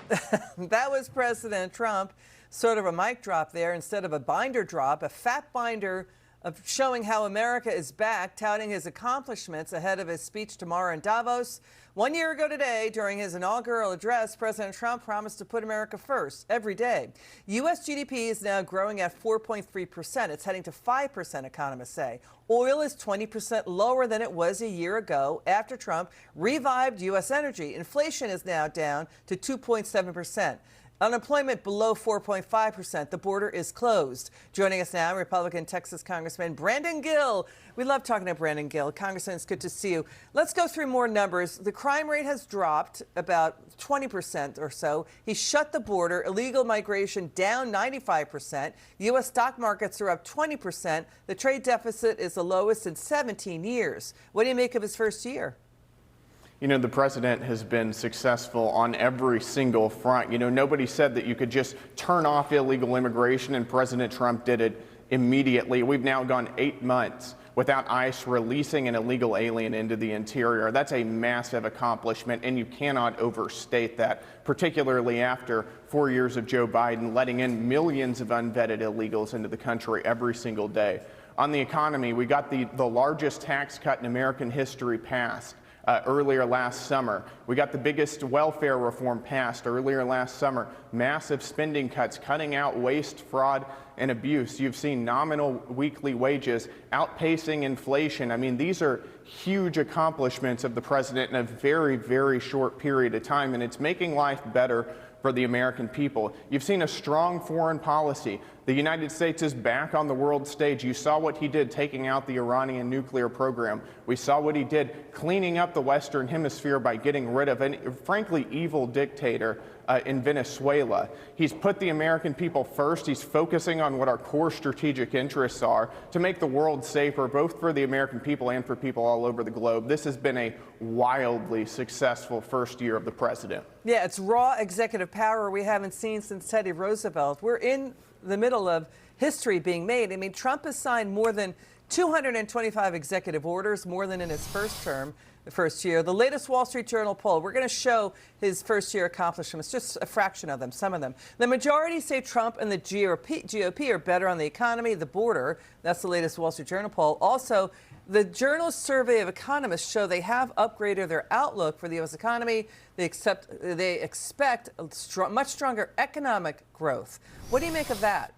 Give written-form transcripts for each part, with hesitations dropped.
That was President Trump. Sort of a mic drop there instead of a binder drop, a fat binder of showing how America is back, touting his accomplishments ahead of his speech tomorrow in Davos. 1 year ago today, during his inaugural address, President Trump promised to put America first every day. U.S. GDP is now growing at 4.3%. It's heading to 5%, economists say. Oil is 20% lower than it was a year ago after Trump revived U.S. energy. Inflation is now down to 2.7%. Unemployment below 4.5%. The border is closed. Joining us now, Republican Texas Congressman Brandon Gill. We love talking to Brandon Gill. Congressman, it's good to see you. Let's go through more numbers. The crime rate has dropped about 20% or so. He shut the border. Illegal migration down 95%. U.S. stock markets are up 20%. The trade deficit is the lowest in 17 years. What do you make of his first year? You know, the president has been successful on every single front. You know, nobody said that you could just turn off illegal immigration, and President Trump did it immediately. We've now gone 8 months without ICE releasing an illegal alien into the interior. That's a massive accomplishment, and you cannot overstate that, particularly after 4 years of Joe Biden letting in millions of unvetted illegals into the country every single day. On the economy, we got the largest tax cut in American history passed. Earlier last summer. We got the biggest welfare reform passed earlier last summer. Massive spending cuts, cutting out waste, fraud, and abuse. You've seen nominal weekly wages outpacing inflation. I mean, these are huge accomplishments of the president in a very, very short period of time, and it's making life better for the American people. You've seen a strong foreign policy. The United States is back on the world stage. You saw what he did taking out the Iranian nuclear program. We saw what he did cleaning up the Western Hemisphere by getting rid of a frankly evil dictator in Venezuela. He's put the American people first. He's focusing on what our core strategic interests are to make the world safer, both for the American people and for people all over the globe. This has been a wildly successful first year of the president. Yeah, it's raw executive power we haven't seen since Teddy Roosevelt. We're in the middle of history being made. I mean, Trump has signed more than 225 executive orders, more than in his first term, the first year. The latest Wall Street Journal poll, we're going to show his first year accomplishments, just a fraction of them, some of them. The majority say Trump and the GOP are better on the economy, the border. That's the latest Wall Street Journal poll. Also, the Journal's survey of economists show they have upgraded their outlook for the U.S. economy. They expect much stronger economic growth. What do you make of that?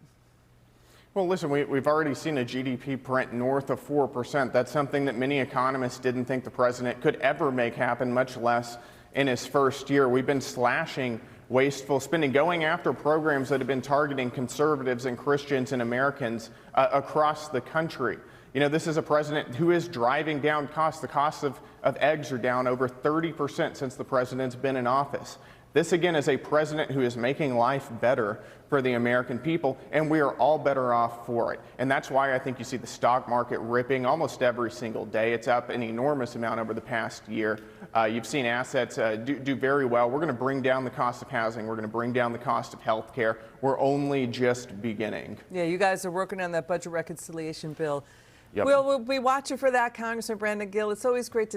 Well, listen, we've already seen a GDP print north of 4%. That's something that many economists didn't think the president could ever make happen, much less in his first year. We've been slashing wasteful spending, going after programs that have been targeting conservatives and Christians and Americans across the country. You know, this is a president who is driving down costs. The costs of eggs are down over 30% since the president's been in office. This, again, is a president who is making life better for the American people, and we are all better off for it. And that's why I think you see the stock market ripping almost every single day. It's up an enormous amount over the past year. You've seen assets do very well. We're going to bring down the cost of housing. We're going to bring down the cost of health care. We're only just beginning. Yeah, you guys are working on that budget reconciliation bill. Yep. We'll be watching for that, Congressman Brandon Gill. It's always great to see